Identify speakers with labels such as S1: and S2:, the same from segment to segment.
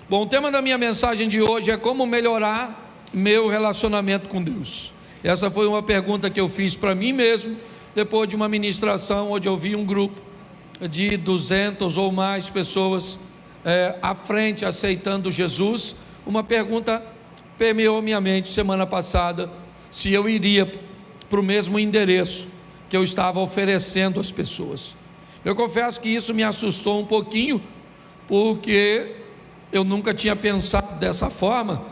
S1: Bom, o tema da minha mensagem de hoje é como melhorar meu relacionamento com Deus. Essa foi uma pergunta que eu fiz para mim mesmo, depois de uma ministração onde eu vi um grupo de 200 ou mais pessoas à frente aceitando Jesus. Uma pergunta permeou minha mente semana passada, se eu iria para o mesmo endereço que eu estava oferecendo às pessoas. Eu confesso que isso me assustou um pouquinho, porque eu nunca tinha pensado dessa forma,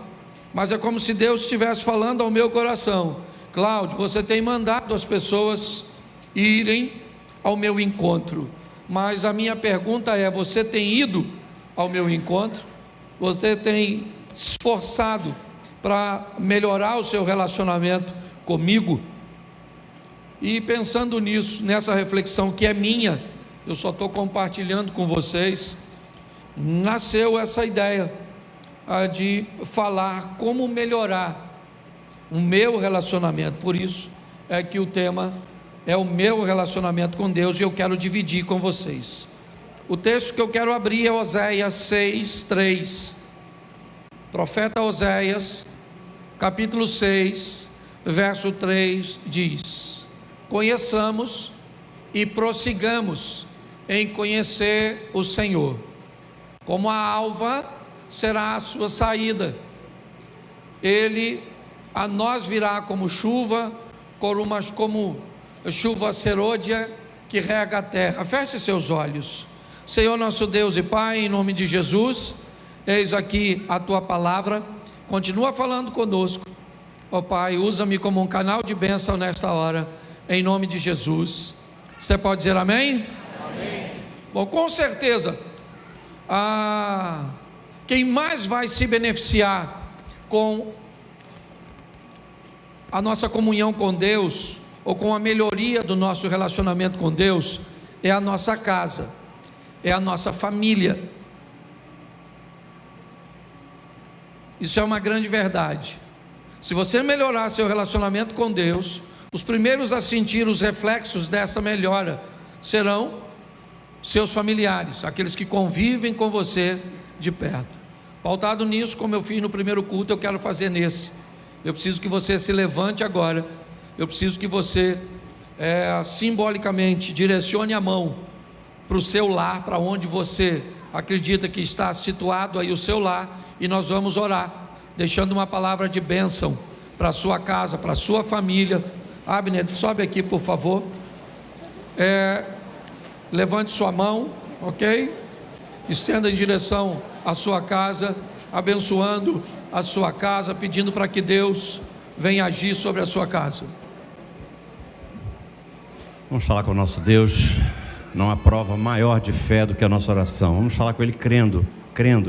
S1: mas é como se Deus estivesse falando ao meu coração: Cláudio, você tem mandado as pessoas irem ao meu encontro, mas a minha pergunta é: você tem ido ao meu encontro? Você tem se esforçado para melhorar o seu relacionamento comigo? E pensando nisso, nessa reflexão que é minha, eu só estou compartilhando com vocês, nasceu essa ideia de falar como melhorar o meu relacionamento. Por isso é que o tema é o meu relacionamento com Deus, e eu quero dividir com vocês. O texto que eu quero abrir é Oséias 6:3. Profeta Oséias, capítulo 6, verso 3 diz: conheçamos e prossigamos em conhecer o Senhor. Como a alva será a sua saída, ele a nós virá como chuva, como chuva serôdia que rega a terra. Feche seus olhos. Senhor nosso Deus e Pai, em nome de Jesus, eis aqui a tua palavra, continua falando conosco, ó Pai, usa-me como um canal de bênção nesta hora, em nome de Jesus. Você pode dizer amém? Amém. Bom, com certeza, quem mais vai se beneficiar com a nossa comunhão com Deus, ou com a melhoria do nosso relacionamento com Deus, é a nossa casa, é a nossa família. Isso é uma grande verdade. Se você melhorar seu relacionamento com Deus, os primeiros a sentir os reflexos dessa melhora serão seus familiares, aqueles que convivem com você de perto. Pautado nisso, como eu fiz no primeiro culto, eu quero fazer nesse. Eu preciso que você se levante agora. Eu preciso que você simbolicamente direcione a mão para o seu lar, para onde você acredita que está situado aí o seu lar, e nós vamos orar, deixando uma palavra de bênção para a sua casa, para a sua família. Abner, sobe aqui por favor. Levante sua mão, ok? Estenda em direção à sua casa, abençoando a sua casa, pedindo para que Deus venha agir sobre a sua casa.
S2: Vamos falar com o nosso Deus. Não há prova maior de fé do que a nossa oração. Vamos falar com Ele crendo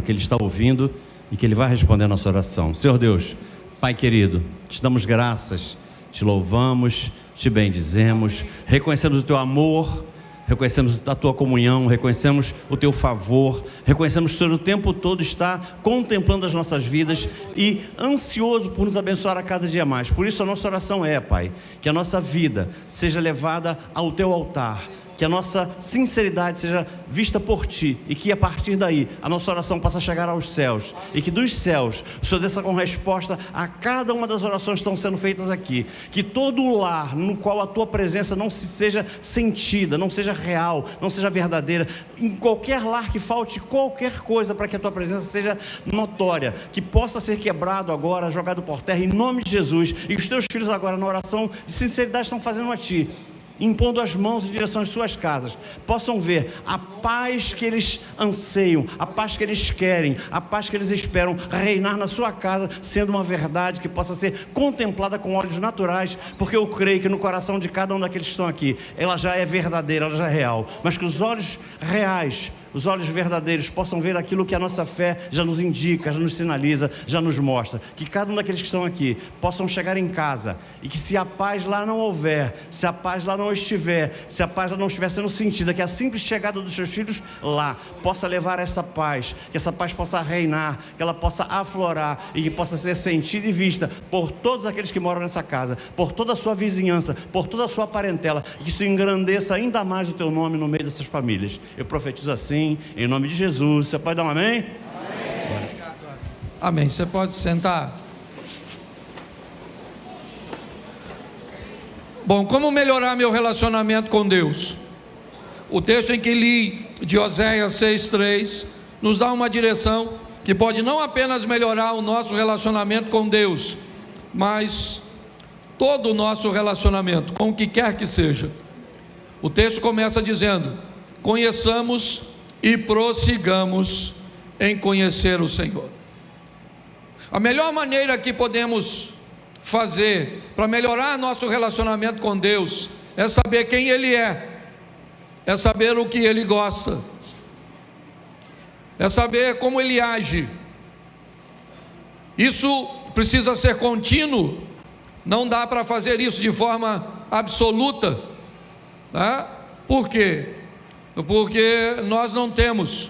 S2: que Ele está ouvindo e que Ele vai responder a nossa oração. Senhor Deus, Pai querido, te damos graças, te louvamos, te bendizemos, reconhecemos o Teu amor, reconhecemos a Tua comunhão, reconhecemos o Teu favor, reconhecemos que o Senhor o tempo todo está contemplando as nossas vidas e ansioso por nos abençoar a cada dia mais. Por isso a nossa oração é, Pai, que a nossa vida seja levada ao Teu altar, que a nossa sinceridade seja vista por Ti, e que a partir daí a nossa oração possa chegar aos céus, e que dos céus o Senhor desça com resposta a cada uma das orações que estão sendo feitas aqui. Que todo o lar no qual a Tua presença não seja sentida, não seja real, não seja verdadeira, em qualquer lar que falte qualquer coisa para que a Tua presença seja notória, que possa ser quebrado agora, jogado por terra, em nome de Jesus. E os Teus filhos agora na oração de sinceridade estão fazendo a Ti, impondo as mãos em direção às suas casas, possam ver a paz que eles anseiam, a paz que eles querem, a paz que eles esperam reinar na sua casa, sendo uma verdade que possa ser contemplada com olhos naturais, porque eu creio que no coração de cada um daqueles que estão aqui, ela já é verdadeira, ela já é real, mas que os olhos reais, os olhos verdadeiros possam ver aquilo que a nossa fé já nos indica, já nos sinaliza, já nos mostra. Que cada um daqueles que estão aqui possam chegar em casa, e que se a paz lá não houver, se a paz lá não estiver, se a paz lá não estiver sendo sentida, que a simples chegada dos seus filhos lá possa levar essa paz, que essa paz possa reinar, que ela possa aflorar e que possa ser sentida e vista por todos aqueles que moram nessa casa, por toda a sua vizinhança, por toda a sua parentela, e que isso engrandeça ainda mais o Teu nome no meio dessas famílias. Eu profetizo assim, em nome de Jesus. Você pode dar um amém? Amém.
S1: Amém. Você pode sentar. Bom, como melhorar meu relacionamento com Deus? O texto em que li de Oséias 6:3 nos dá uma direção que pode não apenas melhorar o nosso relacionamento com Deus, mas todo o nosso relacionamento, com o que quer que seja. O texto começa dizendo: conheçamos e prossigamos em conhecer o Senhor. A melhor maneira que podemos fazer para melhorar nosso relacionamento com Deus é saber quem Ele é saber o que Ele gosta, é saber como Ele age. Isso precisa ser contínuo, não dá para fazer isso de forma absoluta, tá? Por quê? Porque nós não temos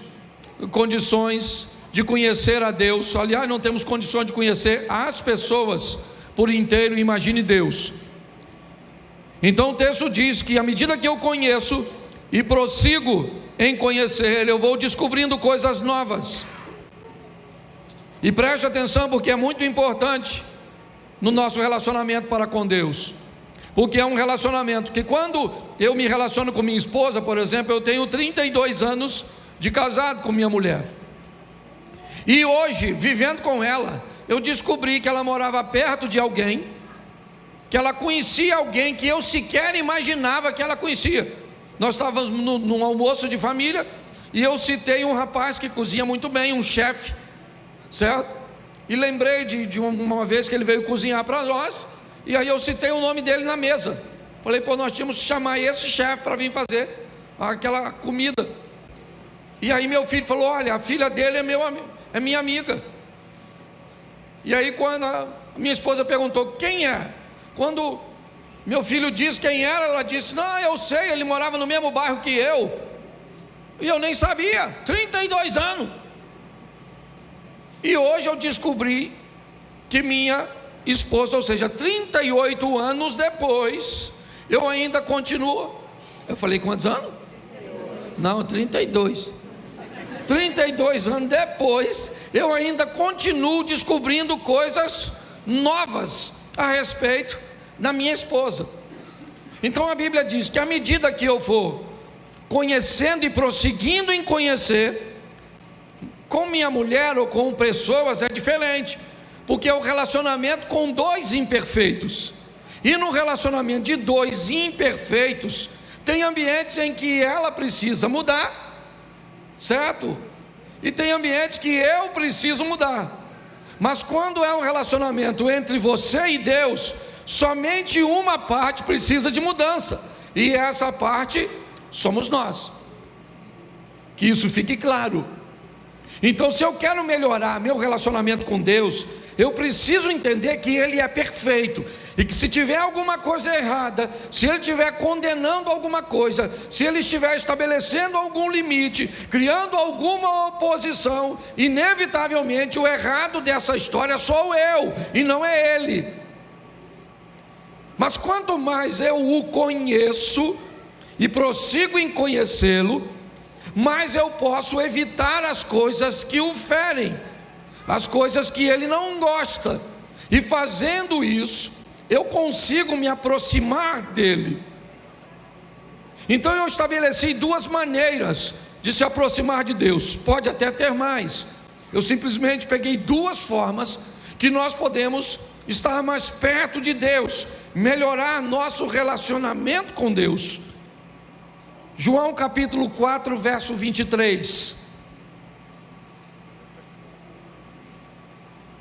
S1: condições de conhecer a Deus, aliás, não temos condições de conhecer as pessoas por inteiro, imagine Deus. Então o texto diz que à medida que eu conheço e prossigo em conhecer Ele, eu vou descobrindo coisas novas. E preste atenção, porque é muito importante no nosso relacionamento para com Deus, porque é um relacionamento que, quando eu me relaciono com minha esposa, por exemplo, eu tenho 32 anos de casado com minha mulher, e hoje, vivendo com ela, eu descobri que ela morava perto de alguém, que ela conhecia alguém que eu sequer imaginava que ela conhecia. Nós estávamos num almoço de família, e eu citei um rapaz que cozinha muito bem, um chefe, certo? E lembrei de uma vez que ele veio cozinhar para nós, e aí eu citei o nome dele na mesa. Falei, pô, nós tínhamos que chamar esse chefe para vir fazer aquela comida. E aí meu filho falou, olha, a filha dele é minha amiga. E aí quando a minha esposa perguntou, quem é? Quando meu filho disse quem era, ela disse, não, eu sei, ele morava no mesmo bairro que eu. E eu nem sabia, 32 anos. E hoje eu descobri que minha esposa, ou seja, 38 anos depois, eu ainda continuo. Eu falei, quantos anos? Não, 32. 32 anos depois, eu ainda continuo descobrindo coisas novas a respeito da minha esposa. Então a Bíblia diz que à medida que eu for conhecendo e prosseguindo em conhecer, com minha mulher ou com pessoas é diferente, porque é o relacionamento com dois imperfeitos, e no relacionamento de dois imperfeitos, tem ambientes em que ela precisa mudar, certo? E tem ambientes que eu preciso mudar. Mas quando é um relacionamento entre você e Deus, somente uma parte precisa de mudança, e essa parte somos nós. Que isso fique claro. Então, se eu quero melhorar meu relacionamento com Deus, eu preciso entender que Ele é perfeito, e que se tiver alguma coisa errada, se Ele estiver condenando alguma coisa, se Ele estiver estabelecendo algum limite, criando alguma oposição, inevitavelmente o errado dessa história sou eu, e não é Ele. Mas quanto mais eu o conheço e prossigo em conhecê-lo, mais eu posso evitar as coisas que o ferem, as coisas que ele não gosta, e fazendo isso, eu consigo me aproximar dele. Então eu estabeleci duas maneiras de se aproximar de Deus, pode até ter mais, eu simplesmente peguei duas formas que nós podemos estar mais perto de Deus, melhorar nosso relacionamento com Deus. João capítulo 4, verso 23.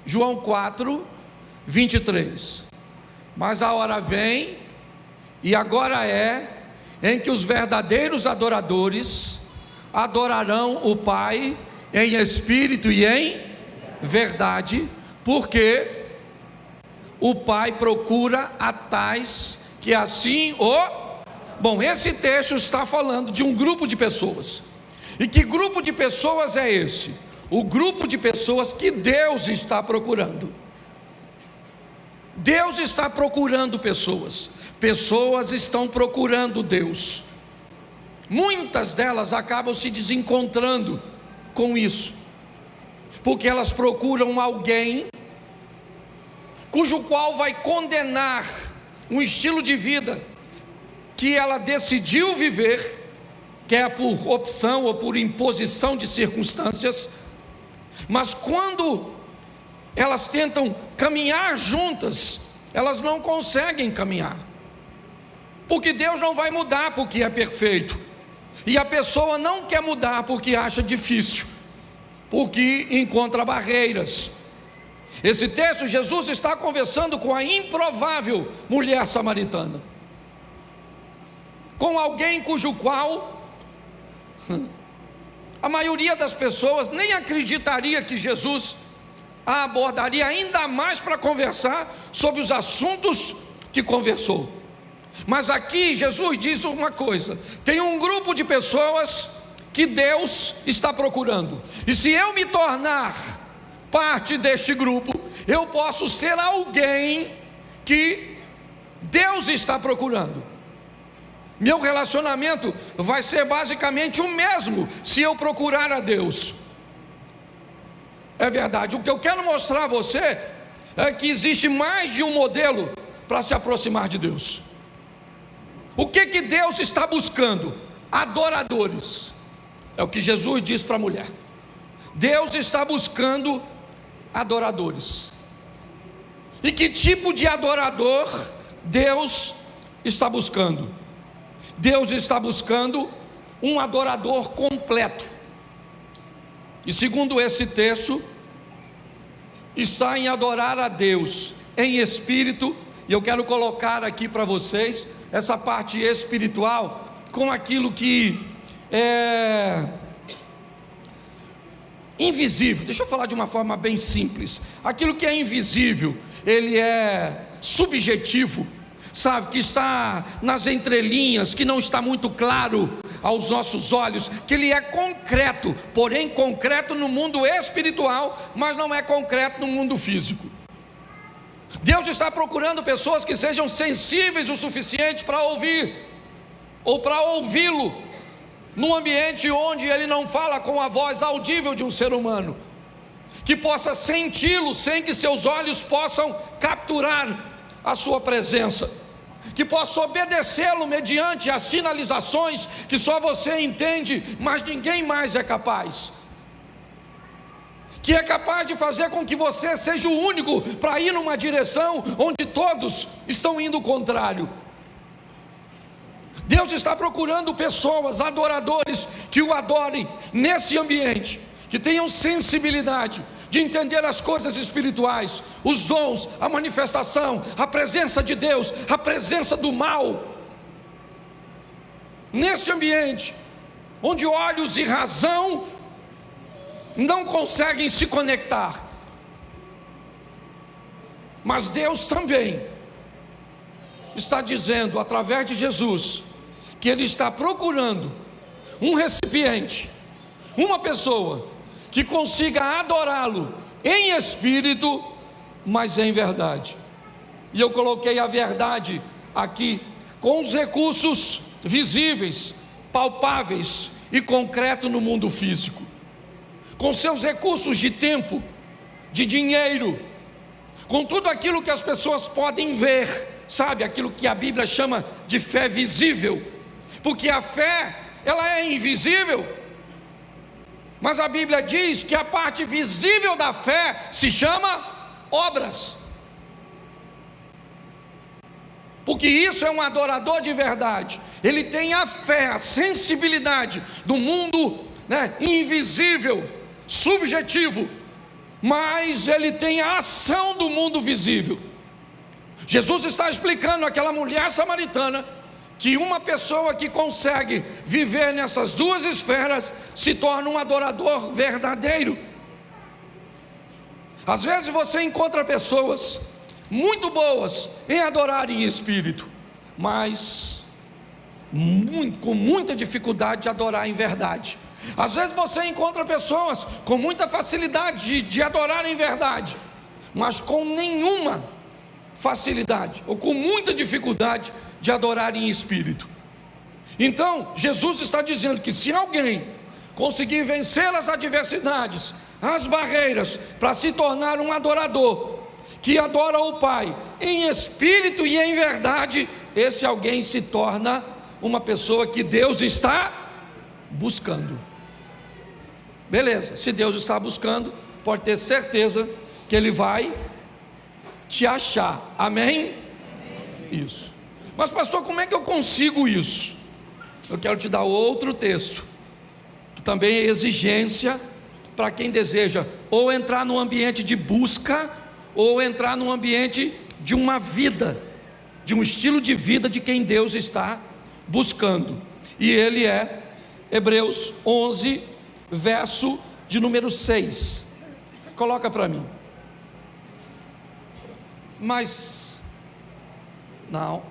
S1: João 4, 23. Mas a hora vem, e agora é, em que os verdadeiros adoradores adorarão o Pai em espírito e em verdade, porque o Pai procura a tais que assim o... Bom, esse texto está falando de um grupo de pessoas. E que grupo de pessoas é esse? O grupo de pessoas que Deus está procurando. Deus está procurando pessoas. Pessoas estão procurando Deus. Muitas delas acabam se desencontrando com isso. porque elas procuram alguém cujo qual vai condenar um estilo de vida que ela decidiu viver, quer por opção ou por imposição de circunstâncias, mas quando elas tentam caminhar juntas, elas não conseguem caminhar, porque Deus não vai mudar porque é perfeito, e a pessoa não quer mudar porque acha difícil, porque encontra barreiras. Esse texto, Jesus está conversando com a improvável mulher samaritana, com alguém cujo qual a maioria das pessoas nem acreditaria que Jesus a abordaria, ainda mais para conversar sobre os assuntos que conversou. Mas aqui Jesus diz uma coisa: tem um grupo de pessoas que Deus está procurando, e se eu me tornar parte deste grupo, eu posso ser alguém que Deus está procurando. Meu relacionamento vai ser basicamente o mesmo se eu procurar a Deus. É verdade. O que eu quero mostrar a você é que existe mais de um modelo para se aproximar de Deus. O que Deus está buscando? Adoradores. É o que Jesus diz para a mulher. Deus está buscando adoradores. E que tipo de adorador Deus está buscando? Deus está buscando um adorador completo. E segundo esse texto, está em adorar a Deus em espírito. E eu quero colocar aqui para vocês essa parte espiritual com aquilo que é invisível. Deixa eu falar de uma forma bem simples. Aquilo que é invisível, ele é subjetivo, sabe, que está nas entrelinhas, que não está muito claro aos nossos olhos, que ele é concreto, porém concreto no mundo espiritual, mas não é concreto no mundo físico. Deus está procurando pessoas que sejam sensíveis o suficiente para ouvir, ou para ouvi-lo, num ambiente onde ele não fala com a voz audível de um ser humano, que possa senti-lo sem que seus olhos possam capturar a sua presença, que possa obedecê-lo mediante as sinalizações que só você entende, mas ninguém mais é capaz, que é capaz de fazer com que você seja o único para ir numa direção onde todos estão indo o contrário. Deus está procurando pessoas, adoradores, que o adorem nesse ambiente, que tenham sensibilidade de entender as coisas espirituais, os dons, a manifestação, a presença de Deus, a presença do mal. Nesse ambiente, onde olhos e razão não conseguem se conectar, mas Deus também está dizendo, através de Jesus, que Ele está procurando um recipiente, uma pessoa que consiga adorá-lo em espírito, mas em verdade. E eu coloquei a verdade aqui com os recursos visíveis, palpáveis e concretos no mundo físico, com seus recursos de tempo, de dinheiro, com tudo aquilo que as pessoas podem ver, sabe, aquilo que a Bíblia chama de fé visível, porque a fé, ela é invisível, mas a Bíblia diz que a parte visível da fé se chama obras, porque isso é um adorador de verdade. Ele tem a fé, a sensibilidade do mundo, invisível, subjetivo, mas ele tem a ação do mundo visível. Jesus está explicando àquela mulher samaritana que uma pessoa que consegue viver nessas duas esferas se torna um adorador verdadeiro. Às vezes você encontra pessoas muito boas em adorar em espírito, mas com muita dificuldade de adorar em verdade. Às vezes você encontra pessoas com muita facilidade de adorar em verdade, mas com nenhuma facilidade ou com muita dificuldade de adorar em espírito. Então Jesus está dizendo que se alguém conseguir vencer as adversidades, as barreiras para se tornar um adorador, que adora o Pai em espírito e em verdade, esse alguém se torna uma pessoa que Deus está buscando. Beleza, se Deus está buscando, pode ter certeza que Ele vai te achar, amém? Isso. Mas pastor, como é que eu consigo isso? Eu quero te dar outro texto, que também é exigência para quem deseja ou entrar no ambiente de busca, ou entrar no ambiente de uma vida, de um estilo de vida de quem Deus está buscando. E ele é Hebreus 11, verso de número 6. Coloca para mim. Mas não.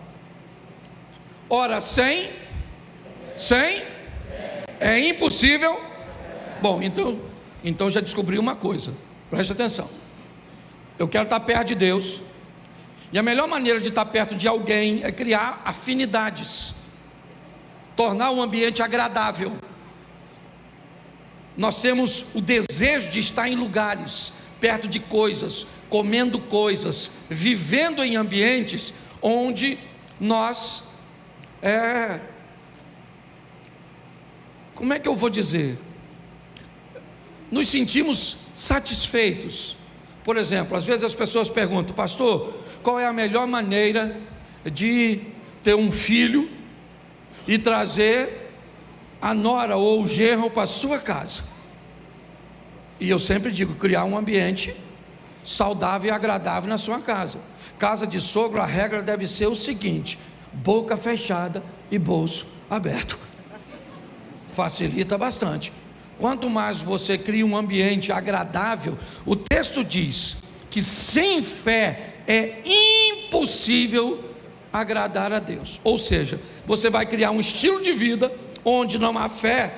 S1: Ora, sem é impossível. Bom, então já descobri uma coisa. Preste atenção. Eu quero estar perto de Deus, e a melhor maneira de estar perto de alguém é criar afinidades, tornar um ambiente agradável. Nós temos o desejo de estar em lugares, perto de coisas, comendo coisas, vivendo em ambientes onde nós, como é que eu vou dizer? Nos sentimos satisfeitos. Por exemplo, às vezes as pessoas perguntam: pastor, qual é a melhor maneira de ter um filho e trazer a nora ou o genro para a sua casa? E eu sempre digo: criar um ambiente saudável e agradável na sua casa. Casa de sogro, a regra deve ser o seguinte: boca fechada e bolso aberto. Facilita bastante. Quanto mais você cria um ambiente agradável, o texto diz que sem fé é impossível agradar a Deus. Ou seja, você vai criar um estilo de vida onde não há fé,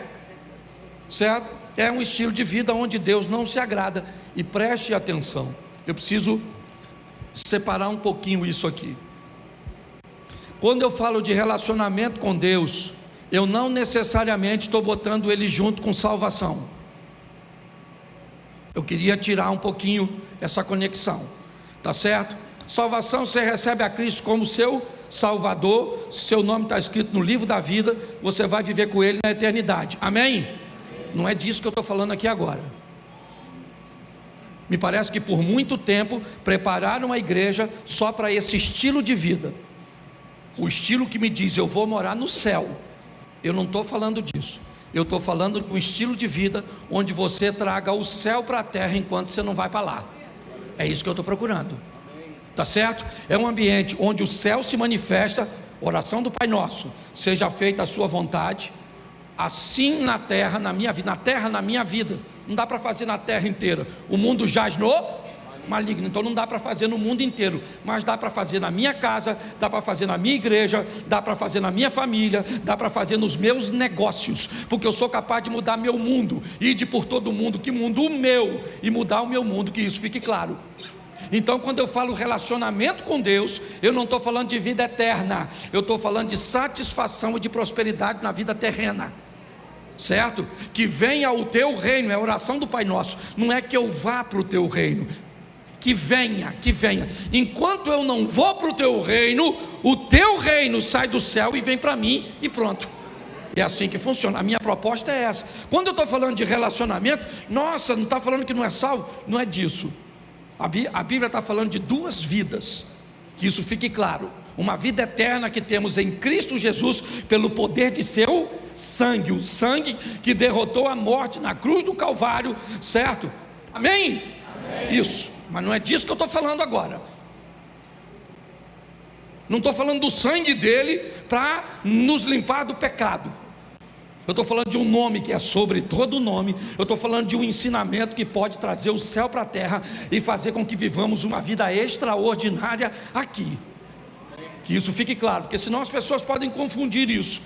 S1: certo? É um estilo de vida onde Deus não se agrada. E preste atenção, eu preciso separar um pouquinho isso aqui. Quando eu falo de relacionamento com Deus, eu não necessariamente estou botando ele junto com salvação. Eu queria tirar um pouquinho essa conexão, tá certo? Salvação, você recebe a Cristo como seu Salvador, seu nome está escrito no livro da vida, você vai viver com Ele na eternidade, amém? Não é disso que eu estou falando aqui agora. Me parece que por muito tempo prepararam a igreja só para esse estilo de vida, o estilo que me diz: eu vou morar no céu. Eu não estou falando disso. Eu estou falando de um estilo de vida onde você traga o céu para a terra enquanto você não vai para lá. É isso que eu estou procurando. Tá certo? É um ambiente onde o céu se manifesta. Oração do Pai Nosso: seja feita a sua vontade, assim na terra, na minha vida. Na terra, na minha vida. Não dá para fazer na terra inteira. O mundo jaz no maligno, então não dá para fazer no mundo inteiro, mas dá para fazer na minha casa, dá para fazer na minha igreja, dá para fazer na minha família, dá para fazer nos meus negócios, porque eu sou capaz de mudar meu mundo, e de por todo mundo, que mundo o meu, e mudar o meu mundo, que isso fique claro. Então quando eu falo relacionamento com Deus, eu não estou falando de vida eterna, eu estou falando de satisfação e de prosperidade na vida terrena, certo? Que venha o teu reino, é a oração do Pai Nosso, não é que eu vá para o teu reino, que venha. Enquanto eu não vou para o teu reino, o teu reino sai do céu e vem para mim, e pronto. É assim que funciona. A minha proposta é essa. Quando eu estou falando de relacionamento, nossa, não está falando que não é salvo? Não é disso. A Bíblia está falando de duas vidas, que isso fique claro. Uma vida eterna que temos em Cristo Jesus, pelo poder de seu sangue, o sangue que derrotou a morte na cruz do Calvário, certo? Amém? Isso. Mas não é disso que eu estou falando agora. Não estou falando do sangue dele para nos limpar do pecado. Eu estou falando de um nome que é sobre todo nome. Eu estou falando de um ensinamento que pode trazer o céu para a terra e fazer com que vivamos uma vida extraordinária aqui. Que isso fique claro, porque senão as pessoas podem confundir isso.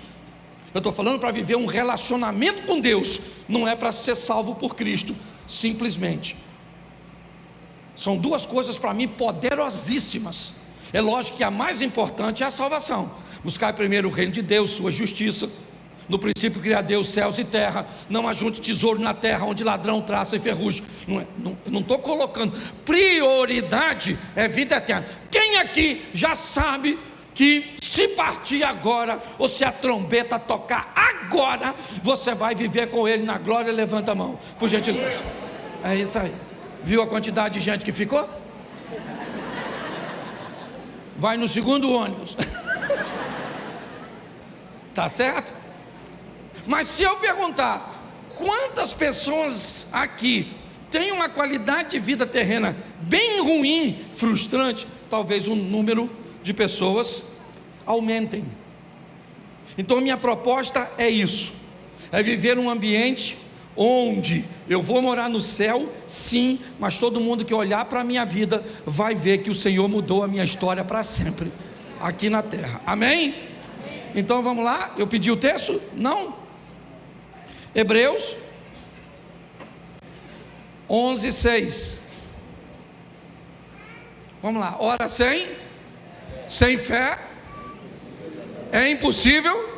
S1: Eu estou falando para viver um relacionamento com Deus, não é para ser salvo por Cristo, simplesmente. São duas coisas para mim poderosíssimas. É lógico que a mais importante é a salvação. Buscar primeiro o reino de Deus, sua justiça. No princípio criou Deus céus e terra. Não ajunte tesouro na terra, onde ladrão traça e ferrugem. Não estou colocando. Prioridade é vida eterna. Quem aqui já sabe que se partir agora, ou se a trombeta tocar agora, você vai viver com Ele na glória? Levanta a mão, por gentileza. É isso aí. Viu a quantidade de gente que ficou? Vai no segundo ônibus. Tá certo? Mas se eu perguntar, quantas pessoas aqui têm uma qualidade de vida terrena bem ruim, frustrante, talvez o número de pessoas aumentem. Então minha proposta é isso, é viver num ambiente onde eu vou morar no céu, sim, mas todo mundo que olhar para a minha vida vai ver que o Senhor mudou a minha história para sempre, aqui na terra, amém? Então vamos lá, eu pedi o texto? Não? Hebreus 11:6. Vamos lá, ora sem fé é impossível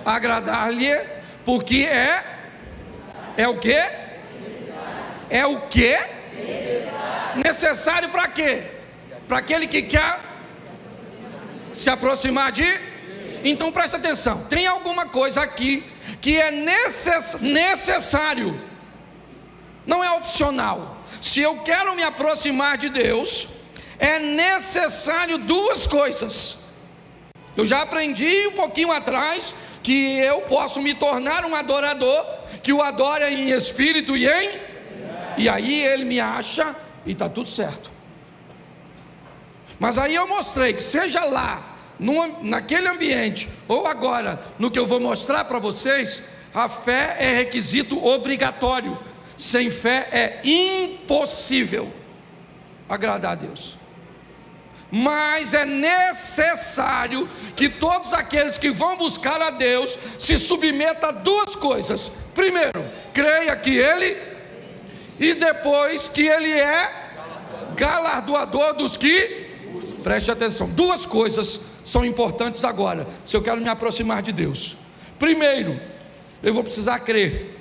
S1: agradar-lhe, porque é o quê? É o quê? Necessário para quê? Para aquele que quer se aproximar de... Então presta atenção, tem alguma coisa aqui que é necessário, não é opcional. Se eu quero me aproximar de Deus, é necessário duas coisas. Eu já aprendi um pouquinho atrás que eu posso me tornar um adorador, que o adora em espírito e aí ele me acha e está tudo certo. Mas aí eu mostrei que seja lá, naquele ambiente, ou agora, no que eu vou mostrar para vocês, a fé é requisito obrigatório. Sem fé é impossível agradar a Deus. Mas é necessário que todos aqueles que vão buscar a Deus se submetam a duas coisas. Primeiro, creia que Ele, e depois que Ele é galardoador dos que... Preste atenção, duas coisas são importantes agora, se eu quero me aproximar de Deus. Primeiro, eu vou precisar crer.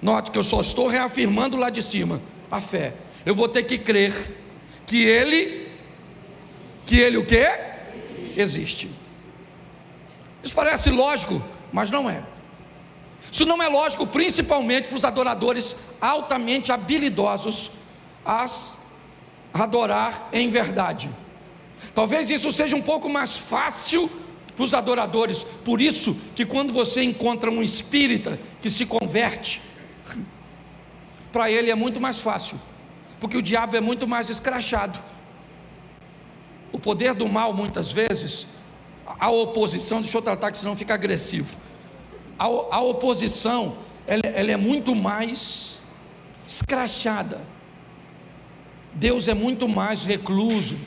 S1: Note que eu só estou reafirmando lá de cima a fé. Eu vou ter que crer que Ele o quê? Existe. Isso parece lógico, mas não é. Isso não é lógico, principalmente para os adoradores altamente habilidosos a adorar em verdade. Talvez isso seja um pouco mais fácil para os adoradores. Por isso que quando você encontra um espírita que se converte, para ele é muito mais fácil, porque o diabo é muito mais escrachado. O poder do mal, muitas vezes, a oposição, deixa eu tratar que senão fica agressivo. A oposição, ela é muito mais escrachada. Deus é muito mais recluso,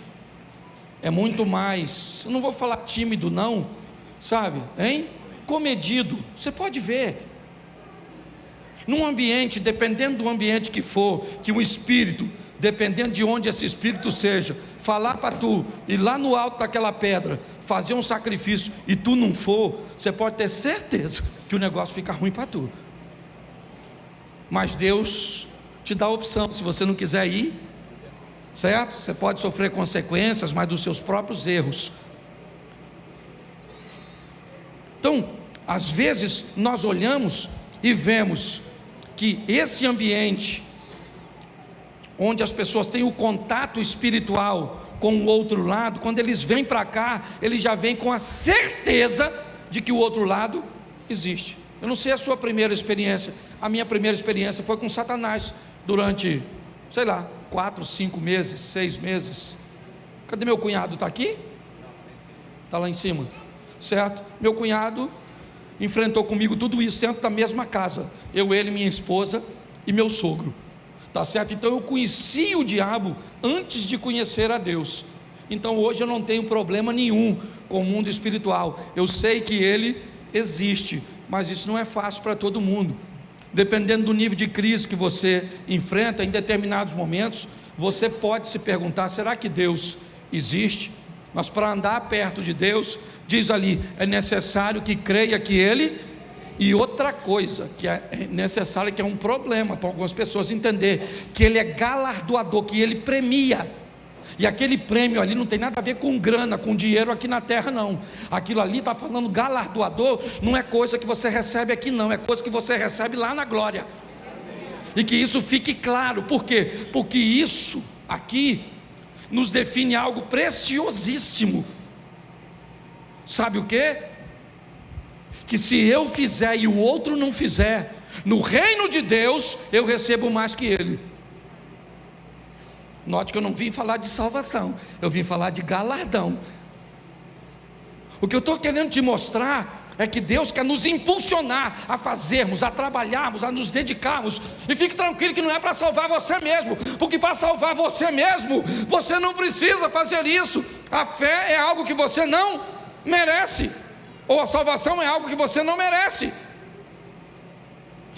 S1: é muito mais, eu não vou falar tímido não, sabe, hein? Comedido. Você pode ver, num ambiente, dependendo do ambiente que for, que o espírito, dependendo de onde esse espírito seja, falar para tu ir lá no alto daquela pedra, fazer um sacrifício, e tu não for, você pode ter certeza que o negócio fica ruim para tu. Mas Deus te dá a opção, se você não quiser ir, certo? Você pode sofrer consequências, mas dos seus próprios erros. Então, às vezes nós olhamos e vemos que esse ambiente onde as pessoas têm o contato espiritual com o outro lado, quando eles vêm para cá, eles já vêm com a certeza de que o outro lado existe. Eu não sei a sua primeira experiência. A minha primeira experiência foi com Satanás, durante, sei lá, 4, 5 meses, 6 meses. Cadê meu cunhado? Está aqui? Está lá em cima, certo? Meu cunhado enfrentou comigo tudo isso dentro da mesma casa, eu, ele, minha esposa e meu sogro, tá certo? Então eu conheci o diabo antes de conhecer a Deus. Então hoje eu não tenho problema nenhum com o mundo espiritual. Eu sei que ele existe, mas isso não é fácil para todo mundo. Dependendo do nível de crise que você enfrenta em determinados momentos, você pode se perguntar: será que Deus existe? Mas para andar perto de Deus, diz ali, é necessário que creia que Ele, e outra coisa que é necessário, que é um problema para algumas pessoas entender, que Ele é galardoador, que Ele premia. E aquele prêmio ali não tem nada a ver com grana, com dinheiro aqui na terra não. Aquilo ali está falando galardoador, não é coisa que você recebe aqui não, é coisa que você recebe lá na glória. E que isso fique claro. Por quê? Porque isso aqui nos define algo preciosíssimo. Sabe o quê? Que se eu fizer e o outro não fizer, no reino de Deus eu recebo mais que ele. Note que eu não vim falar de salvação, eu vim falar de galardão. O que eu estou querendo te mostrar é que Deus quer nos impulsionar a fazermos, a trabalharmos, a nos dedicarmos. E fique tranquilo que não é para salvar você mesmo, porque para salvar você mesmo, você não precisa fazer isso. A fé é algo que você não merece, ou a salvação é algo que você não merece.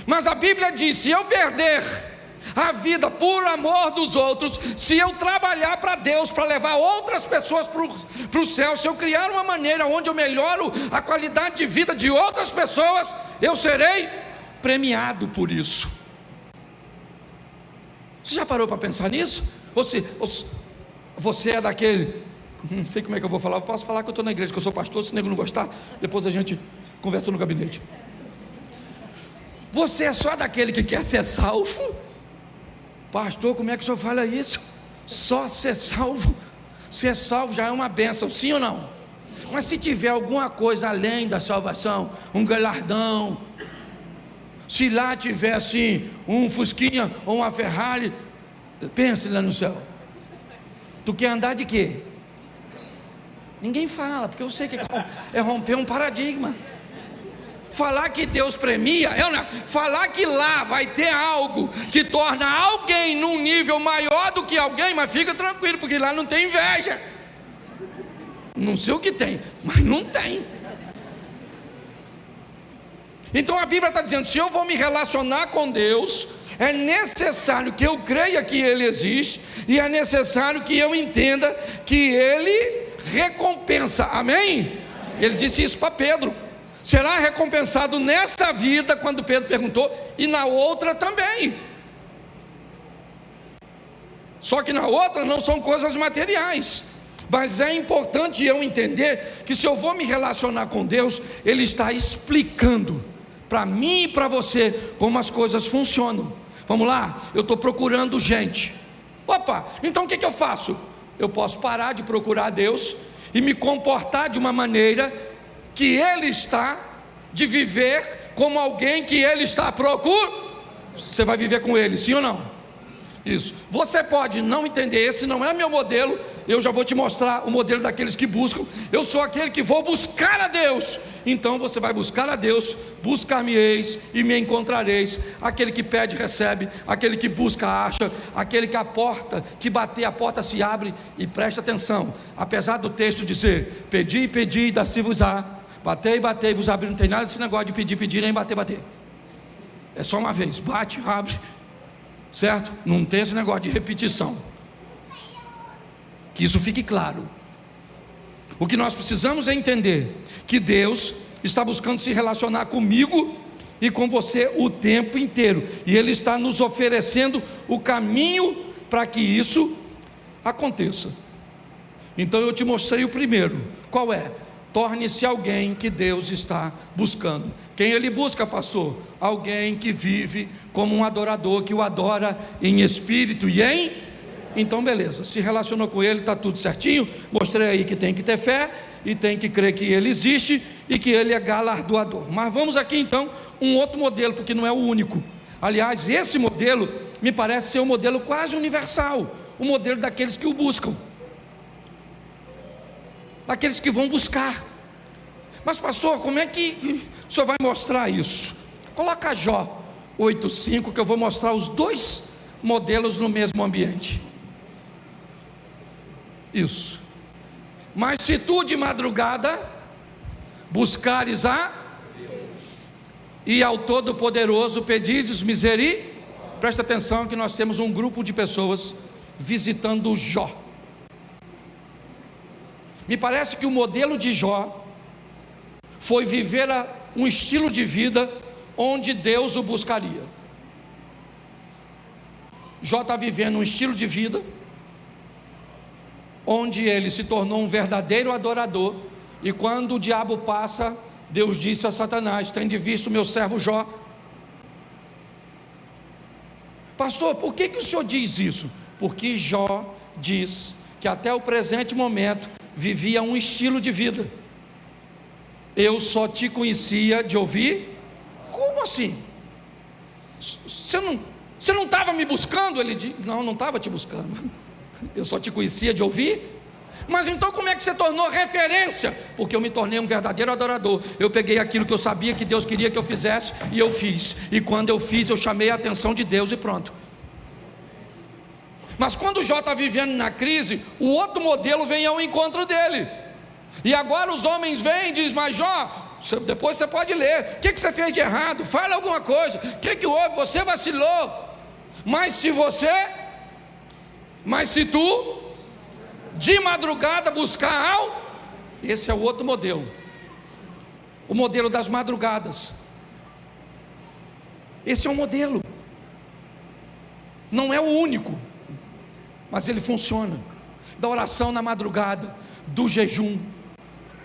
S1: Mas a Bíblia diz: se eu perder a vida por amor dos outros, se eu trabalhar para Deus, para levar outras pessoas para o céu, se eu criar uma maneira onde eu melhoro a qualidade de vida de outras pessoas, eu serei premiado por isso. Você já parou para pensar nisso? Você é daquele, não sei como é que eu vou falar, eu posso falar que eu estou na igreja, que eu sou pastor, se o nego não gostar, depois a gente conversa no gabinete. Você é só daquele que quer ser salvo? Pastor, como é que o senhor fala isso? Só ser salvo? Ser salvo já é uma bênção, sim ou não? Mas se tiver alguma coisa além da salvação, um galardão, se lá tiver assim um Fusquinha ou uma Ferrari, pense lá no céu, tu quer andar de quê? Ninguém fala, porque eu sei que é romper um paradigma. Falar que Deus premia, falar que lá vai ter algo que torna alguém num nível maior do que alguém, mas fica tranquilo, porque lá não tem inveja. Não sei o que tem, mas não tem. Então a Bíblia está dizendo: se eu vou me relacionar com Deus, é necessário que eu creia que Ele existe, e é necessário que eu entenda que Ele recompensa, amém? Ele disse isso para Pedro: será recompensado nessa vida, quando Pedro perguntou, e na outra também. Só que na outra não são coisas materiais. Mas é importante eu entender que se eu vou me relacionar com Deus, Ele está explicando para mim e para você como as coisas funcionam. Vamos lá, eu estou procurando gente. Opa, então o que eu faço? Eu posso parar de procurar Deus e me comportar de uma maneira que Ele está, de viver como alguém que Ele está procurando. Você vai viver com Ele, sim ou não? Isso. Você pode não entender, esse não é meu modelo. Eu já vou te mostrar o modelo daqueles que buscam. Eu sou aquele que vou buscar a Deus. Então você vai buscar a Deus: buscar-me-eis e me encontrareis. Aquele que pede, recebe. Aquele que busca, acha. Aquele que a porta, que bater, a porta se abre. E presta atenção, apesar do texto dizer: pedi, pedi, dá-se-vos-á, batei, batei, vos abri. Não tem nada desse negócio de pedir, pedir, nem bater, bater. É só uma vez, bate, abre, certo? Não tem esse negócio de repetição. Que isso fique claro. O que nós precisamos é entender que Deus está buscando se relacionar comigo e com você o tempo inteiro, e Ele está nos oferecendo o caminho para que isso aconteça. Então eu te mostrei o primeiro. Qual é? Torne-se alguém que Deus está buscando. Quem Ele busca, pastor? Alguém que vive como um adorador, que o adora em espírito e em... Então beleza, se relacionou com Ele, está tudo certinho. Mostrei aí que tem que ter fé e tem que crer que Ele existe e que Ele é galardoador. Mas vamos aqui então um outro modelo, porque não é o único. Aliás, esse modelo me parece ser um modelo quase universal, o modelo daqueles que o buscam, daqueles que vão buscar. Mas pastor, como é que o senhor vai mostrar isso? Coloca Jó 8,5, que eu vou mostrar os dois modelos no mesmo ambiente. Isso. Mas se tu de madrugada buscares a e ao Todo-Poderoso pedires misericórdia. Presta atenção que nós temos um grupo de pessoas visitando Jó. Me parece que o modelo de Jó foi viver um estilo de vida onde Deus o buscaria. Jó está vivendo um estilo de vida onde ele se tornou um verdadeiro adorador, e quando o diabo passa, Deus disse a Satanás: tende visto o meu servo Jó? Pastor, por que o senhor diz isso? Porque Jó diz que até o presente momento vivia um estilo de vida. Eu só te conhecia de ouvir. Como assim? Você não estava me buscando? Ele diz: não estava te buscando, eu só te conhecia de ouvir. Mas então como é que você tornou referência? Porque eu me tornei um verdadeiro adorador. Eu peguei aquilo que eu sabia que Deus queria que eu fizesse, e eu fiz. E quando eu fiz, eu chamei a atenção de Deus e pronto. Mas quando Jó está vivendo na crise, o outro modelo vem ao encontro dele. E agora os homens vêm e dizem: mas Jó, depois você pode ler, o que você fez de errado? Fala alguma coisa, o que houve? Você vacilou. Mas se tu de madrugada buscar esse é o outro modelo, o modelo das madrugadas. Esse é um modelo, não é o único, mas ele funciona, da oração na madrugada, do jejum.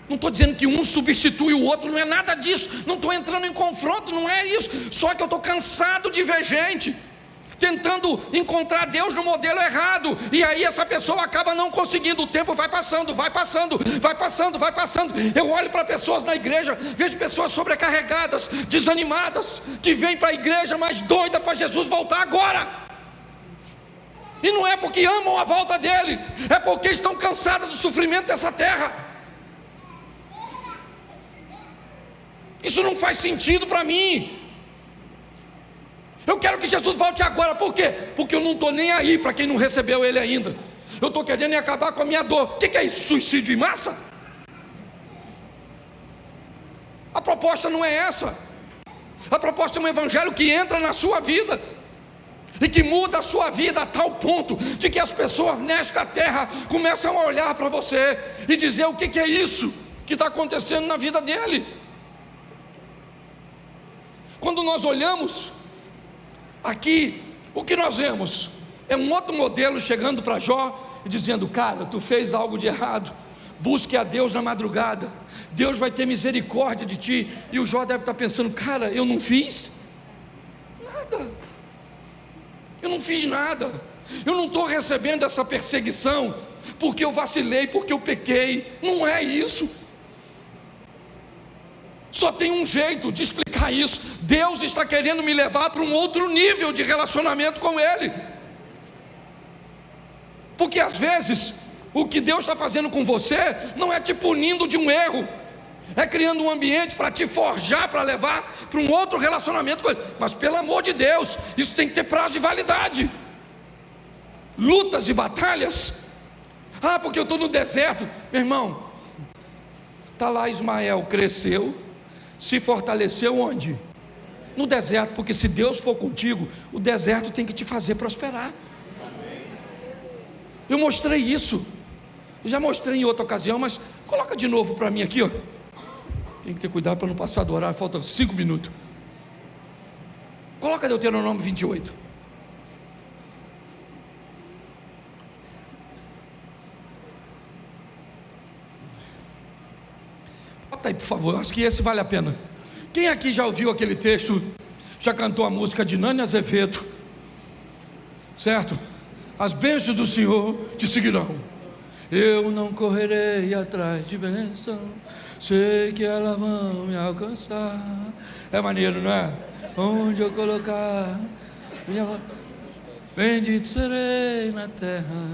S1: Não estou dizendo que um substitui o outro, não é nada disso, não estou entrando em confronto, não é isso. Só que eu estou cansado de ver gente tentando encontrar Deus no modelo errado, e aí essa pessoa acaba não conseguindo. O tempo vai passando. Eu olho para pessoas na igreja, vejo pessoas sobrecarregadas, desanimadas, que vêm para a igreja mais doida para Jesus voltar agora. E não é porque amam a volta dele, é porque estão cansados do sofrimento dessa terra. Isso não faz sentido para mim. Eu quero que Jesus volte agora. Por quê? Porque eu não estou nem aí para quem não recebeu ele ainda. Eu estou querendo acabar com a minha dor. O que é isso? Suicídio em massa? A proposta não é essa. A proposta é um evangelho que entra na sua vida e que muda a sua vida a tal ponto de que as pessoas nesta terra começam a olhar para você e dizer: o que é isso que está acontecendo na vida dele? Quando nós olhamos aqui, o que nós vemos é um outro modelo chegando para Jó e dizendo: cara, tu fez algo de errado, busque a Deus na madrugada, Deus vai ter misericórdia de ti. E o Jó deve estar pensando: cara, eu não fiz nada, eu não fiz nada, eu não estou recebendo essa perseguição porque eu vacilei, porque eu pequei. Não é isso. Só tem um jeito de explicar isso: Deus está querendo me levar para um outro nível de relacionamento com Ele. Porque às vezes o que Deus está fazendo com você não é te punindo de um erro, é criando um ambiente para te forjar, para levar para um outro relacionamento com Ele. Mas pelo amor de Deus, isso tem que ter prazo de validade. Lutas e batalhas. Ah, porque eu estou no deserto. Meu irmão, está lá Ismael, cresceu, se fortaleceu onde? No deserto. Porque se Deus for contigo, o deserto tem que te fazer prosperar. Eu mostrei isso, eu já mostrei em outra ocasião, mas coloca de novo para mim aqui, ó. Tem que ter cuidado para não passar do horário, faltam 5 minutos. Coloca Deuteronômio 28. Bota aí, por favor, acho que esse vale a pena. Quem aqui já ouviu aquele texto, já cantou a música de Nani Azevedo, certo? As bênçãos do Senhor te seguirão. Eu não correrei atrás de bênção, sei que elas vão me alcançar. É maneiro, não é? Onde eu colocar minha voz, bendito serei na terra,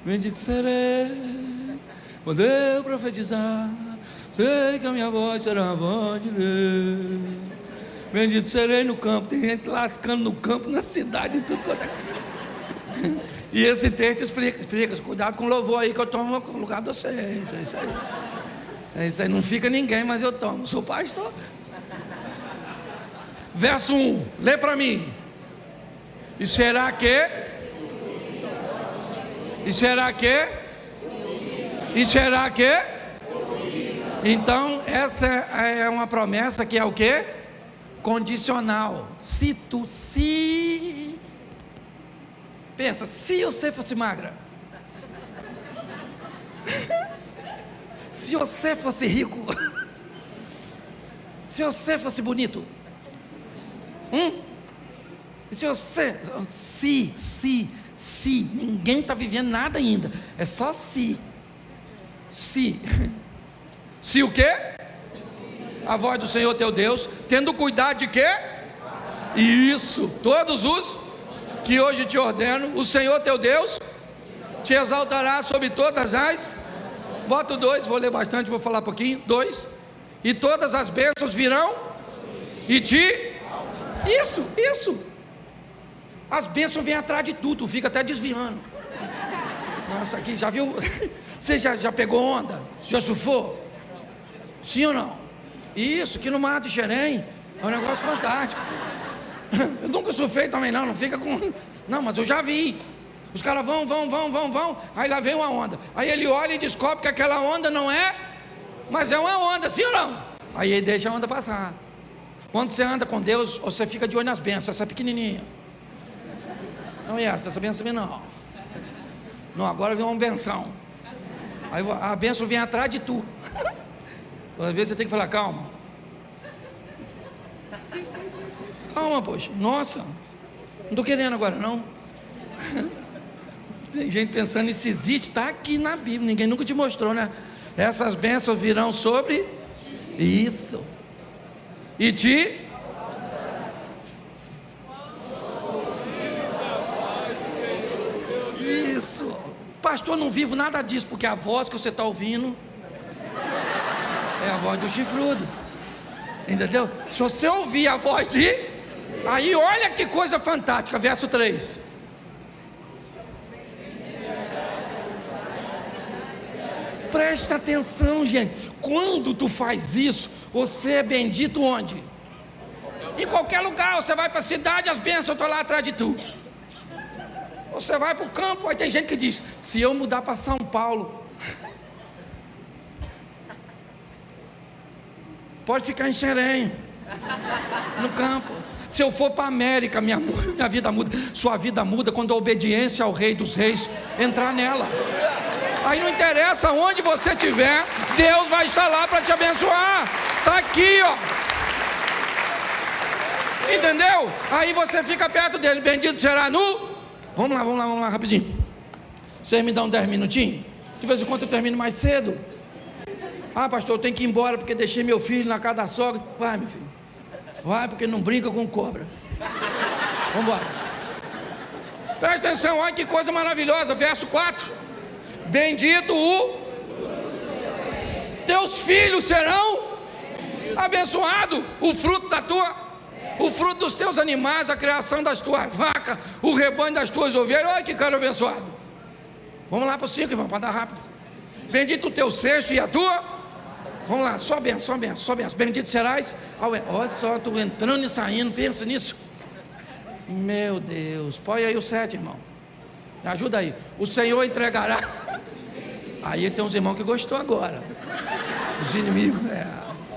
S1: bendito serei quando eu profetizar. Sei que a minha voz será a voz de Deus. Bendito serei no campo. Tem gente lascando no campo, na cidade, em tudo quanto é. E esse texto explica, cuidado com o louvor aí que eu tomo no lugar de vocês. É isso aí. É isso aí, não fica ninguém, mas eu tomo, sou pastor. Verso 1, lê para mim. E será que? E será que? E será que? Então, essa é uma promessa que é o quê? Condicional. Se pensa, se você fosse magra, se você fosse rico, se você fosse bonito, se você, se, ninguém está vivendo nada ainda, é só se o quê? A voz do Senhor teu Deus, tendo cuidado de quê? Isso, todos os que hoje te ordeno, o Senhor teu Deus te exaltará sobre todas as, boto 2, vou ler bastante, vou falar um pouquinho, 2, e todas as bênçãos virão e te, isso, as bênçãos vêm atrás de tudo, fica até desviando. Nossa, aqui, já viu, você já pegou onda, já surfou? Sim ou não? Isso, aqui no Mar de Xerém, é um negócio fantástico. Eu nunca surfei também não fica com, não, mas eu já vi. Os caras vão, aí lá vem uma onda, aí ele olha e descobre que aquela onda não é, mas é uma onda, sim ou não? Aí ele deixa a onda passar. Quando você anda com Deus, você fica de olho nas bênçãos, essa é pequenininha. Não é essa bênção também não. Não, agora vem uma benção. Aí a bênção vem atrás de tu. Às vezes você tem que falar, calma, poxa, nossa, não estou querendo agora não. Tem gente pensando, isso existe, está aqui na Bíblia, ninguém nunca te mostrou, né? Essas bênçãos virão sobre isso, e te isso, pastor, não vivo nada disso, porque a voz que você está ouvindo é a voz do chifrudo, entendeu? Se você ouvir a voz de, aí olha que coisa fantástica, verso 3. Presta atenção, gente, quando tu faz isso, você é bendito onde? Em qualquer lugar, você vai para a cidade, as bênçãos estão lá atrás de tu. Você vai para o campo, aí tem gente que diz, se eu mudar para São Paulo, pode ficar em Xerém, no campo. Se eu for para a América, minha vida muda. Sua vida muda quando a obediência ao Rei dos Reis entrar nela. Aí não interessa onde você estiver, Deus vai estar lá para te abençoar. Está aqui, ó. Entendeu? Aí você fica perto dele, bendito será no... Vamos lá, rapidinho. Vocês me dão 10 minutinhos? De vez em quando eu termino mais cedo. Ah, pastor, eu tenho que ir embora porque deixei meu filho na casa da sogra. Vai, meu filho. Vai, porque não brinca com cobra. Vamos embora. Presta atenção, olha que coisa maravilhosa. Verso 4. Bendito teus filhos serão abençoados. O fruto dos teus animais, a criação das tuas vacas, o rebanho das tuas ovelhas. Olha que cara abençoado. Vamos lá para o 5, irmão, para dar rápido. Bendito o teu cesto e a tua. Vamos lá, só benção. Bendito serás. Olha só, estou entrando e saindo, pensa nisso. Meu Deus, põe aí o 7, irmão. Me ajuda aí. O Senhor entregará. Aí tem uns irmãos que gostou agora. Os inimigos,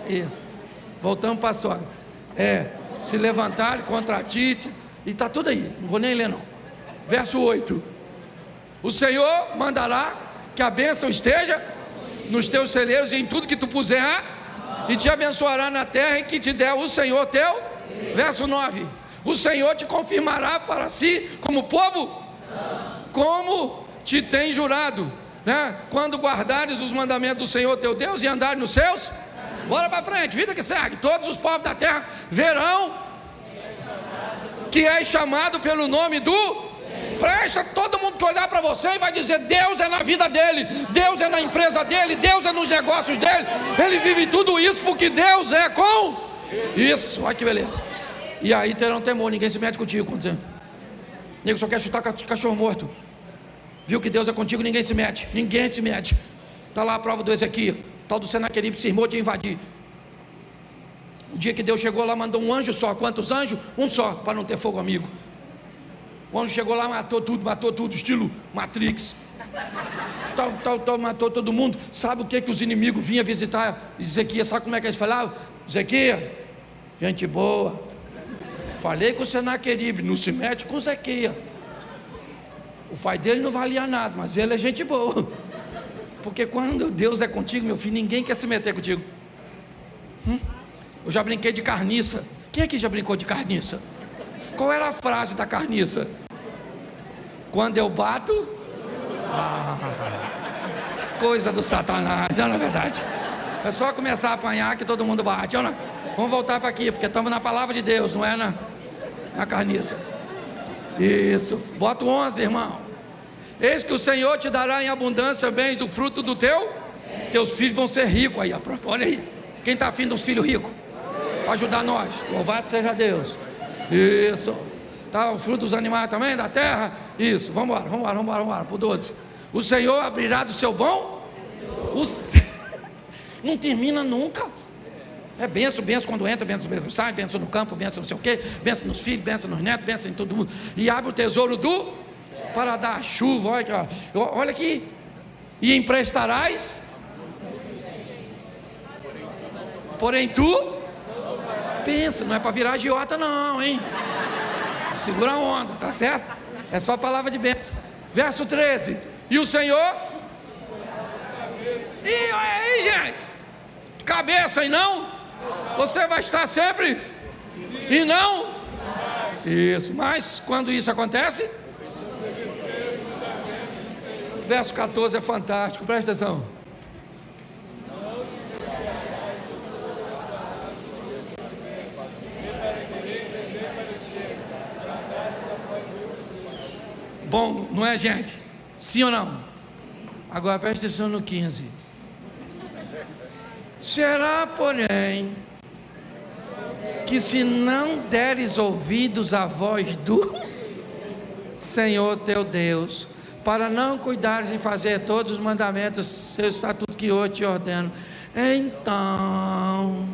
S1: isso. Voltamos para a sogra. Se levantarem contra ti, e está tudo aí, não vou nem ler não. Verso 8. O Senhor mandará que a bênção esteja nos teus celeiros e em tudo que tu puser, e te abençoará na terra em que te der o Senhor teu. Verso 9. O Senhor te confirmará para si como povo, como te tem jurado, né? Quando guardares os mandamentos do Senhor teu Deus e andares nos seus. Bora para frente, vida que segue. Todos os povos da terra verão que és chamado pelo nome do... Presta, todo mundo que olhar para você e vai dizer, Deus é na vida dele, Deus é na empresa dele, Deus é nos negócios dele. Ele vive tudo isso porque Deus é com isso. Olha que beleza. E aí terão temor, ninguém se mete contigo. Quando nego só quer chutar cachorro morto. Viu que Deus é contigo, ninguém se mete. Está lá a prova do Ezequiel. Tal do Senaqueribe cismou de invadir. O dia que Deus chegou lá, mandou um anjo só. Quantos anjos? Um só, para não ter fogo amigo. O anjo chegou lá, matou tudo, estilo Matrix. matou todo mundo. Sabe o que os inimigos vinham visitar Ezequias? Sabe como é que eles falavam? Ezequias, gente boa. Falei com o Senaqueribe, não se mete com Ezequias. O pai dele não valia nada, mas ele é gente boa. Porque quando Deus é contigo, meu filho, ninguém quer se meter contigo. Eu já brinquei de carniça. Quem aqui já brincou de carniça? Qual era a frase da carniça? Quando eu bato... coisa do Satanás, não é verdade? É só começar a apanhar que todo mundo bate. Vamos voltar para aqui, porque estamos na palavra de Deus, não é na carniça. Isso, bota 11, irmão. Eis que o Senhor te dará em abundância bens do fruto do teus filhos vão ser ricos aí. Olha aí, quem está afim dos filhos ricos? Para ajudar nós, louvado seja Deus. Isso, tá, o fruto dos animais também, da terra. Isso, vamos embora, por 12. O Senhor abrirá do seu bom. Não termina nunca. É benção quando entra, benção quando sai, benção no campo, benção não sei o quê, benção nos filhos, benção nos netos, benção em todo mundo. E abre o tesouro para dar a chuva. Olha aqui. E emprestarás. Porém tu pensa, não é para virar agiota não, hein? Segura a onda, tá certo? É só a palavra de bênção. Verso 13. E o Senhor? E aí, gente? Cabeça e não? Você vai estar sempre? E não? Isso. Mas quando isso acontece? Verso 14 é fantástico, presta atenção. Bom, não é, gente? Sim ou não? Agora presta atenção no 15. Será, porém, que se não deres ouvidos à voz do Senhor teu Deus, para não cuidares em fazer todos os mandamentos, seus estatutos que hoje te ordeno, então...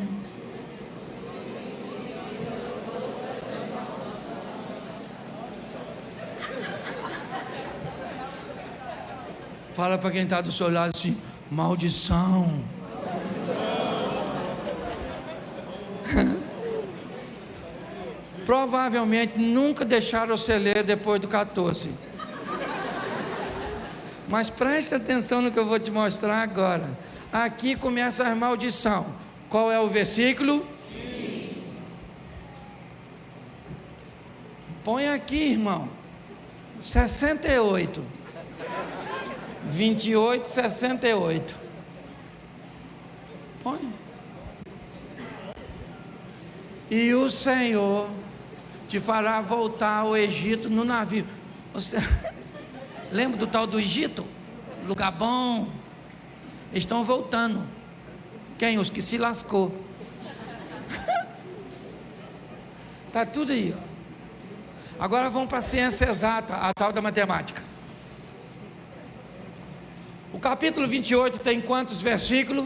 S1: Fala para quem está do seu lado assim: maldição. Provavelmente nunca deixaram você ler depois do 14. Mas preste atenção no que eu vou te mostrar agora. Aqui começa a maldição. Qual é o versículo? Põe aqui, irmão. 68. 28, 68. Põe. E o Senhor te fará voltar ao Egito no navio. Você lembra do tal do Egito? Lugar bom. Eles estão voltando. Quem? Os que se lascou. Está tudo aí, ó. Agora vamos para a ciência exata, a tal da matemática. O capítulo 28 tem quantos versículos?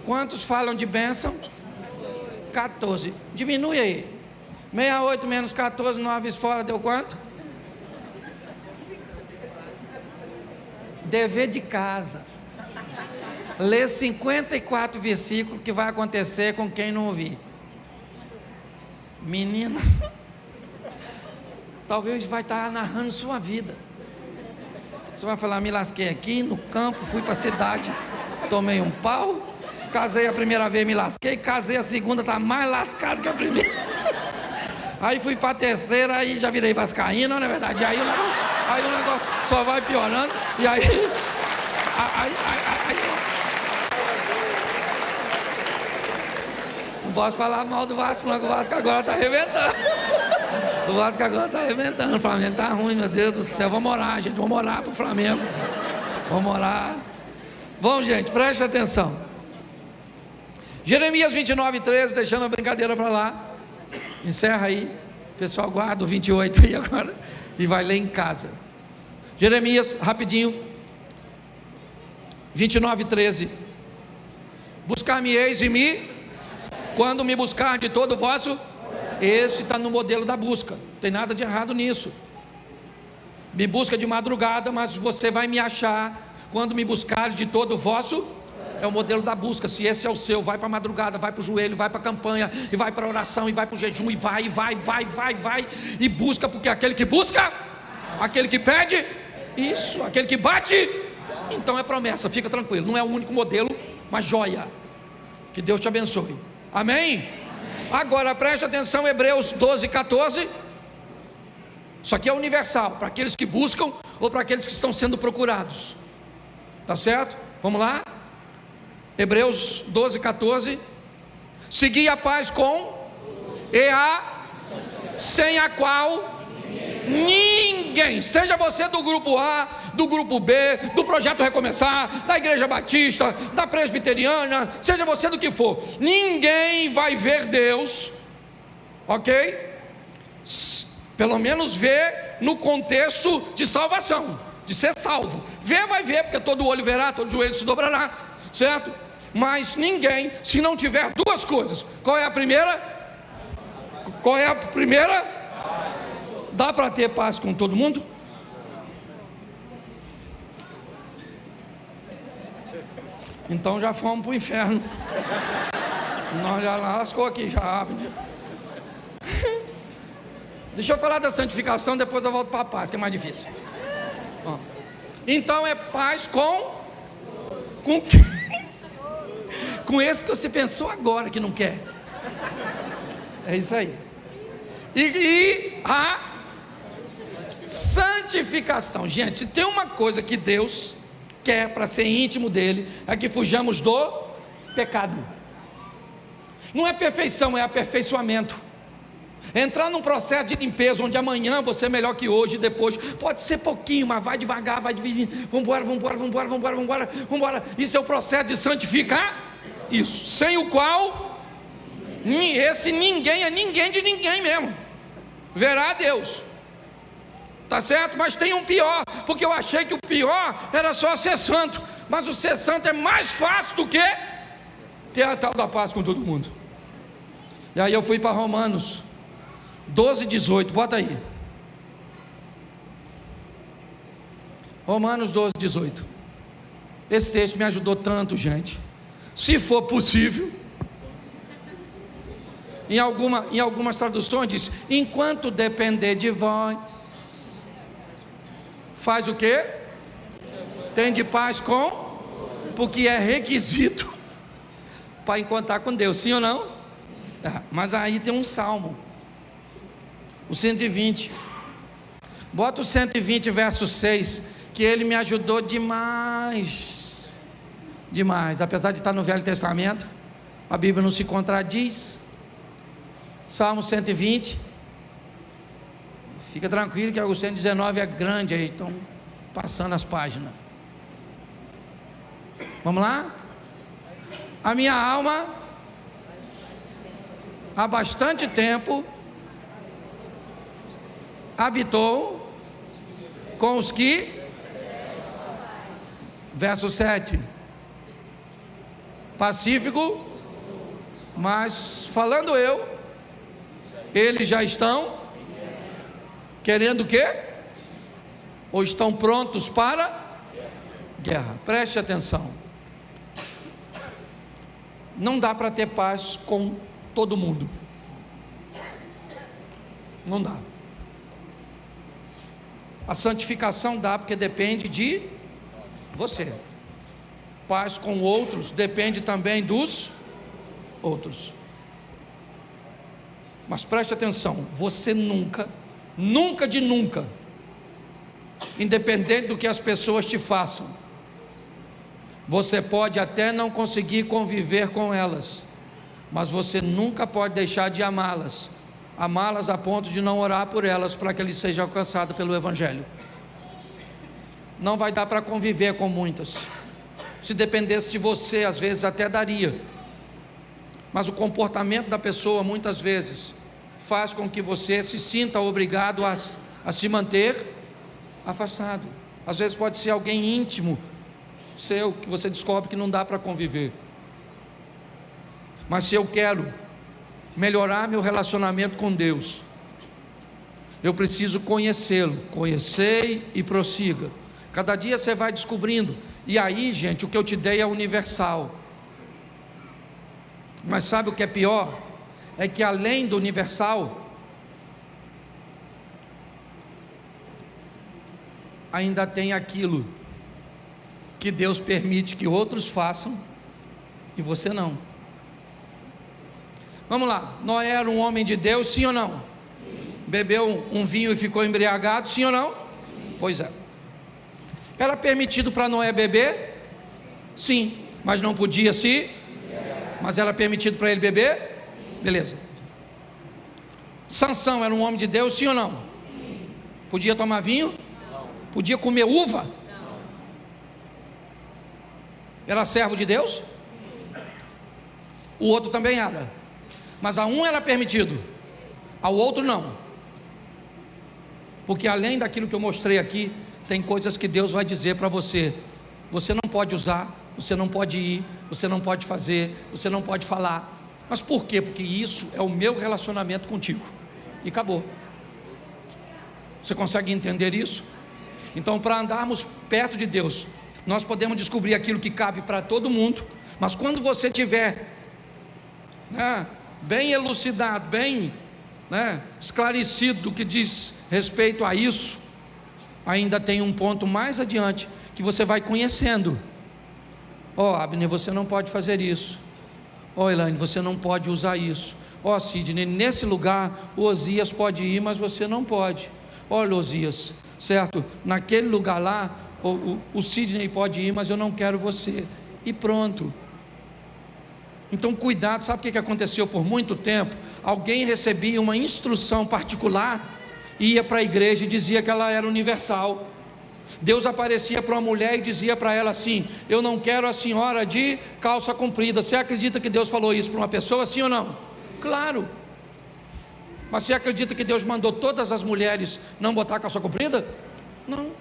S1: Quantos falam de bênção? 14. Diminui aí. 68 menos 14, 9 vezes fora, deu quanto? Dever de casa. Lê 54 versículos que vai acontecer com quem não ouvir. Menina, talvez vai estar narrando sua vida. Você vai falar: me lasquei aqui no campo, fui para a cidade, tomei um pau, casei a primeira vez, me lasquei, casei a segunda, está mais lascado que a primeira. Aí fui para a terceira, aí já virei vascaíno, não é verdade? Aí o negócio só vai piorando, e aí não posso falar mal do Vasco, não, que o Vasco agora está arrebentando. O Vasco agora está arrebentando. O Flamengo está ruim, meu Deus do céu. Vamos orar, gente. Vamos orar para o Flamengo. Vamos orar. Bom, gente, preste atenção. Jeremias 29, 13, deixando a brincadeira para lá. Encerra aí. O pessoal guarda o 28 aí agora e vai ler em casa. Jeremias, rapidinho. 29, 13. Buscar-me-eis quando me buscar de todo o vosso. Esse está no modelo da busca, não tem nada de errado nisso. Me busca de madrugada, mas você vai me achar quando me buscar de todo o vosso. É o modelo da busca. Se esse é o seu, vai para a madrugada, vai para o joelho, vai para a campanha, e vai para a oração, e vai para o jejum, e vai, e busca, porque aquele que busca, aquele que pede, isso, aquele que bate, então é promessa, fica tranquilo. Não é o único modelo, mas joia. Que Deus te abençoe. Amém? Agora preste atenção, Hebreus 12, 14. Isso aqui é universal, para aqueles que buscam ou para aqueles que estão sendo procurados. Tá certo? Vamos lá? Hebreus 12, 14. Segui a paz com sem a qual ninguém, seja você do grupo A, do grupo B, do Projeto Recomeçar, da Igreja Batista, da Presbiteriana, seja você do que for, ninguém vai ver Deus, ok? Pelo menos ver no contexto de salvação, de ser salvo. Ver vai ver, porque todo olho verá, todo joelho se dobrará, certo? Mas ninguém, se não tiver duas coisas. Qual é a primeira? Qual é a primeira? Dá para ter paz com todo mundo? Então já fomos para o inferno. Nós já lascou aqui, já. Deixa eu falar da santificação, depois eu volto para a paz, que é mais difícil. Então é paz com quem? Com esse que você pensou agora que não quer. É isso aí. E a santificação. Gente, se tem uma coisa que Deus quer para ser íntimo dele, é que fujamos do pecado. Não é perfeição, é aperfeiçoamento. Entrar num processo de limpeza, onde amanhã você é melhor que hoje, depois, pode ser pouquinho, mas vai devagar, vai dividir, vambora. Isso é o processo de santificar. Isso, sem o qual, esse ninguém é ninguém de ninguém mesmo, verá a Deus, tá certo? Mas tem um pior, porque eu achei que o pior era só ser santo, mas o ser santo é mais fácil do que ter a tal da paz com todo mundo. E aí eu fui para Romanos 12, 18, bota aí, Romanos 12, 18, esse texto me ajudou tanto, gente. Se for possível, em algumas traduções diz: enquanto depender de vós, faz o quê? Tem de paz com, porque é requisito para encontrar com Deus, sim ou não? Mas aí tem um salmo, o 120, bota o 120 verso 6, que ele me ajudou demais, apesar de estar no Velho Testamento, a Bíblia não se contradiz. Salmo 120, fica tranquilo que o 119 é grande, aí estão passando as páginas. Vamos lá? A minha alma, há bastante tempo, habitou com os que, verso 7, pacífico, mas falando eles já estão querendo o quê? Ou estão prontos para guerra? Preste atenção. Não dá para ter paz com todo mundo. Não dá. A santificação dá porque depende de você. Paz com outros depende também dos outros. Mas preste atenção, você nunca, independente do que as pessoas te façam, você pode até não conseguir conviver com elas, mas você nunca pode deixar de amá-las a ponto de não orar por elas para que eles sejam alcançados pelo Evangelho. Não vai dar para conviver com muitas. Se dependesse de você, às vezes até daria, mas o comportamento da pessoa muitas vezes faz com que você se sinta obrigado a se manter afastado. Às vezes pode ser alguém íntimo seu, que você descobre que não dá para conviver. Mas se eu quero melhorar meu relacionamento com Deus, Eu preciso conhecê-lo. Conhecei e prossiga. Cada dia você vai descobrindo. E aí, gente, o que eu te dei é universal. Mas sabe o que é pior? É que além do universal, ainda tem aquilo que Deus permite que outros façam e você não. Vamos lá, Noé era um homem de Deus, sim ou não? Sim. Bebeu um vinho e ficou embriagado, sim ou não? Sim. Pois é. Era permitido para Noé beber? Sim, mas não podia se? Mas era permitido para ele beber? Sim. Beleza. Sansão era um homem de Deus, sim ou não? Sim. Podia tomar vinho? Não. Podia comer uva? Não. Era servo de Deus? Sim. O outro também era. Mas a um era permitido, ao outro não. Porque além daquilo que eu mostrei aqui, tem coisas que Deus vai dizer para você. Você não pode usar, você não pode ir, você não pode fazer, você não pode falar. Mas por quê? Porque isso é o meu relacionamento contigo. E acabou. Você consegue entender isso? Então, para andarmos perto de Deus, nós podemos descobrir aquilo que cabe para todo mundo. Mas quando você tiver bem elucidado, bem esclarecido do que diz respeito a isso, ainda tem um ponto mais adiante, que você vai conhecendo. Abner, você não pode fazer isso. Elaine, você não pode usar isso. Sidney, nesse lugar o Osias pode ir, mas você não pode. Olha, Osias, certo? Naquele lugar lá, o Sidney pode ir, mas eu não quero você. E pronto. Então cuidado, sabe o que aconteceu por muito tempo? Alguém recebia uma instrução particular, ia para a igreja e dizia que ela era universal. Deus aparecia para uma mulher e dizia para ela assim: eu não quero a senhora de calça comprida. Você acredita que Deus falou isso para uma pessoa, sim ou não? Claro. Mas você acredita que Deus mandou todas as mulheres não botar calça comprida? Não.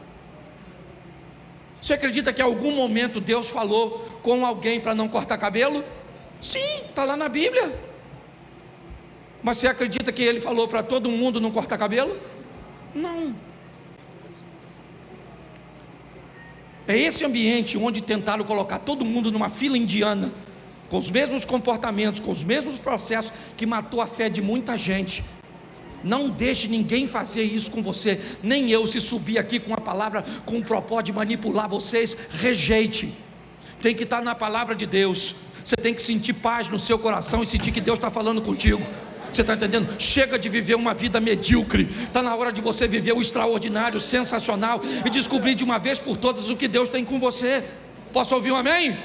S1: Você acredita que em algum momento Deus falou com alguém para não cortar cabelo? Sim, está lá na Bíblia. Mas você acredita que Ele falou para todo mundo não cortar cabelo? Não. É esse ambiente onde tentaram colocar todo mundo numa fila indiana, com os mesmos comportamentos, com os mesmos processos, que matou a fé de muita gente. Não deixe ninguém fazer isso com você, nem eu. Se subir aqui com a palavra com o propósito de manipular vocês, rejeite. Tem que estar na palavra de Deus. Você tem que sentir paz no seu coração e sentir que Deus está falando contigo. Você está entendendo? Chega de viver uma vida medíocre. Está na hora de você viver o extraordinário, sensacional, e descobrir de uma vez por todas o que Deus tem com você. Posso ouvir um amém?